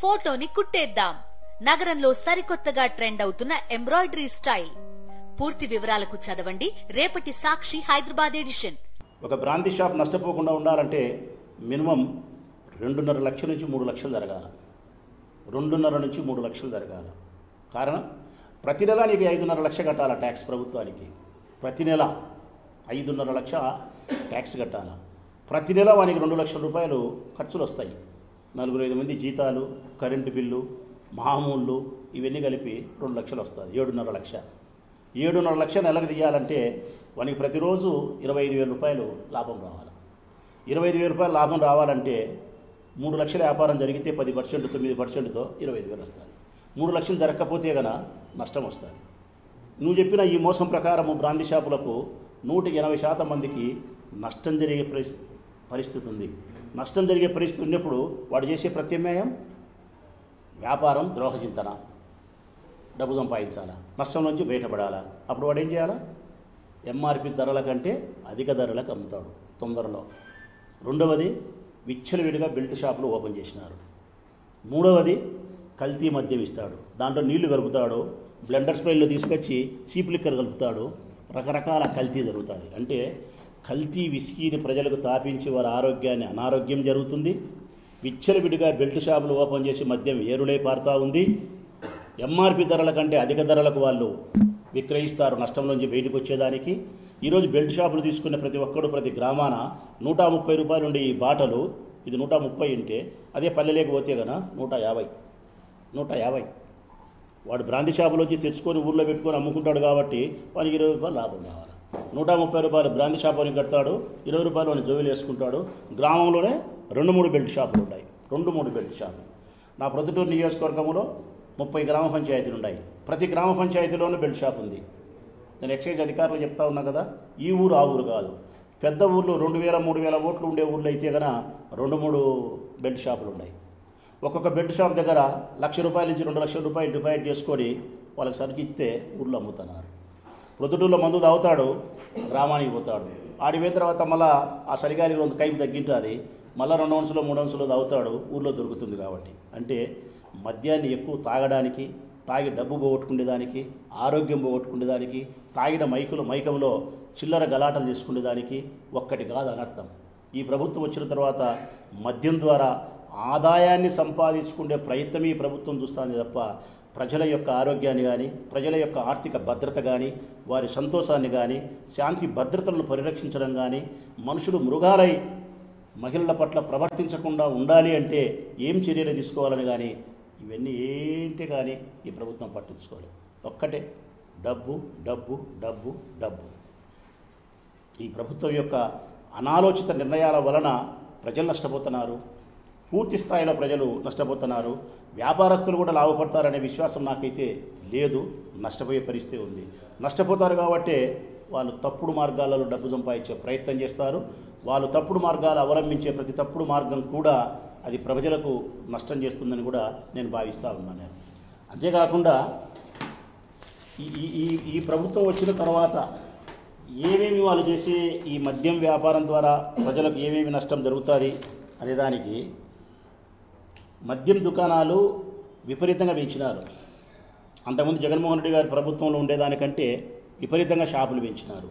ఫోటోని కుట్టేద్దాం. నగరంలో సరికొత్తగా ట్రెండ్ అవుతున్న ఎంబ్రాయిడరీ స్టైల్. పూర్తి వివరాలకు చదవండి రేపటి సాక్షి హైదరాబాద్ ఎడిషన్. ఒక బ్రాందీ షాప్ నష్టపోకుండా ఉండాలంటే మినిమం 2.5 లక్షల నుంచి 3 లక్షలు జరగాలి. 2.5 నుంచి 3 లక్షలు జరగాలి. కారణం, ప్రతి నెల నీకు 5.5 లక్షలు కట్టాలి ట్యాక్స్ ప్రభుత్వానికి. ప్రతి నెల 5.5 లక్ష ట్యాక్స్ కట్టాలి. ప్రతి నెల వానికి 2 లక్షల రూపాయలు ఖర్చులు వస్తాయి. 4-5 మంది జీతాలు, కరెంటు బిల్లు, మామూళ్ళు ఇవన్నీ కలిపి 2 లక్షలు వస్తుంది. 7.5 లక్ష. 7.5 లక్ష నెలకు తీయాలంటే వానికి ప్రతిరోజు 25,000 రూపాయలు లాభం రావాలి. 25,000 రూపాయలు లాభం రావాలంటే 3 లక్షల వ్యాపారం జరిగితే 10%, 9%తో 25,000 వస్తుంది. 3 లక్షలు జరగకపోతే గన నష్టం వస్తుంది. నువ్వు చెప్పిన ఈ మోసం ప్రకారము బ్రాందీ షాపులకు 180% మందికి నష్టం జరిగే పరిస్థితి ఉంది. నష్టం జరిగే పరిస్థితి ఉన్నప్పుడు వాడు చేసే ప్రత్యామ్నాయం వ్యాపారం ద్రోహచింతన, డబ్బు సంపాదించాలా, నష్టం నుంచి బయటపడాలా. అప్పుడు వాడు ఏం చేయాలా? ఎంఆర్పి ధరల కంటే అధిక ధరలకు అమ్ముతాడు తొందరలో. రెండవది, విచ్చలవిడిగా బెల్ట్ షాపులు ఓపెన్ చేసినారు. మూడవది, కల్తీ మద్యం ఇస్తాడు. దాంట్లో నీళ్లు కలుపుతాడు, బ్లెండర్ స్పైల్లో తీసుకొచ్చి చీప్ లిక్కర్ కలుపుతాడు. రకరకాల కల్తీ జరుగుతుంది. అంటే కల్తీ విస్కీని ప్రజలకు తాపించి వారి ఆరోగ్యాన్ని అనారోగ్యం జరుగుతుంది. విచ్చలవిడిగా బెల్ట్ షాపులు ఓపెన్ చేసి మద్యం ఏరులై పారుతూ ఉంది. ఎంఆర్పి ధరల కంటే అధిక ధరలకు వాళ్ళు విక్రయిస్తారు నష్టం నుంచి బయటకు వచ్చేదానికి. ఈరోజు బెల్ట్ షాపులు తీసుకునే ప్రతి ఒక్కడు ప్రతి గ్రామాన 130 రూపాయలు ఉండే ఈ బాటలు, ఇది 130 ఉంటే అదే పల్లెలేకి పోతే కనుక 150. వాడు బ్రాందీ షాపులోంచి తెచ్చుకొని ఊళ్ళో పెట్టుకొని అమ్ముకుంటాడు కాబట్టి వానికి 20 రూపాయలు లాభం కావాలి. 130 రూపాయలు బ్రాందీ షాప్ అని కడతాడు, 20 రూపాయలు వాడిని జోబీలు వేసుకుంటాడు. గ్రామంలోనే 2-3 బెల్ట్ షాపులు ఉన్నాయి. 2-3 బెల్ట్ షాపులు. నా ప్రొద్దుటూరు నియోజకవర్గంలో 30 గ్రామ పంచాయతీలు ఉన్నాయి. ప్రతి గ్రామ పంచాయతీలోనూ బెల్ట్ షాప్ ఉంది. నేను ఎక్సైజ్ అధికారులు చెప్తా ఉన్నా కదా, ఈ ఊరు ఆ ఊరు కాదు. పెద్ద ఊర్లు 2,000-3,000 ఓట్లు ఉండే ఊర్లు అయితే కనుక 2-3 బెల్ట్ షాపులు ఉన్నాయి. ఒక్కొక్క బెల్ట్ షాప్ దగ్గర ₹1,00,000 నుంచి 2 లక్షల రూపాయలు డిపాజిట్ చేసుకొని వాళ్ళకి సరికిస్తే ఊర్లో అమ్ముతున్నారు. ప్రొద్దుటూరులో మందు తాగుతాడు, గ్రామానికి పోతాడు. ఆడిపోయిన తర్వాత మళ్ళీ ఆ సరిగాలి కొంత కైపు తగ్గింటుంది, మళ్ళీ 2 అంశలో 3 అంశలో తాగుతాడు, ఊళ్ళో దొరుకుతుంది కాబట్టి. అంటే మద్యాన్ని ఎక్కువ తాగడానికి, తాగి డబ్బు పోగొట్టుకునేదానికి, ఆరోగ్యం పోగొట్టుకునేదానికి, తాగిన మైకంలో చిల్లర గలాటలు చేసుకునేదానికి ఒక్కటి కాదు అనర్థం. ఈ ప్రభుత్వం వచ్చిన తర్వాత మద్యం ద్వారా ఆదాయాన్ని సంపాదించుకునే ప్రయత్నం ఈ ప్రభుత్వం చూస్తుంది తప్ప ప్రజల యొక్క ఆరోగ్యాన్ని కానీ, ప్రజల యొక్క ఆర్థిక భద్రత కానీ, వారి సంతోషాన్ని కానీ, శాంతి భద్రతలను పరిరక్షించడం కానీ, మనుషులు మృగాలై మహిళల పట్ల ప్రవర్తించకుండా ఉండాలి అంటే ఏం చర్యలు తీసుకోవాలని కానీ ఇవన్నీ ఏంటి కానీ ఈ ప్రభుత్వం పట్టించుకోలేదు. ఒక్కటే డబ్బు డబ్బు డబ్బు డబ్బు. ఈ ప్రభుత్వం యొక్క అనాలోచిత నిర్ణయాల వలన ప్రజలు నష్టపోతున్నారు. పూర్తి స్థాయిలో ప్రజలు నష్టపోతున్నారు. వ్యాపారస్తులు కూడా లాభపడతారనే విశ్వాసం నాకైతే లేదు. నష్టపోయే పరిస్థితి ఉంది. నష్టపోతారు కాబట్టి వాళ్ళు తప్పుడు మార్గాలలో డబ్బు సంపాదించే ప్రయత్నం చేస్తారు. వాళ్ళు తప్పుడు మార్గాలు అవలంబించే ప్రతి తప్పుడు మార్గం కూడా అది ప్రజలకు నష్టం చేస్తుందని కూడా నేను భావిస్తూ ఉన్నాను. అంతేకాకుండా ఈ ప్రభుత్వం వచ్చిన తర్వాత ఏమేమి వాళ్ళు చేసి ఈ మద్యం వ్యాపారం ద్వారా ప్రజలకు ఏమేమి నష్టం జరుగుతుంది అనేదానికి మద్యం దుకాణాలు విపరీతంగా పెంచినారు. అంతకుముందు జగన్మోహన్ రెడ్డి గారి ప్రభుత్వంలో ఉండేదానికంటే విపరీతంగా షాపులు పెంచినారు.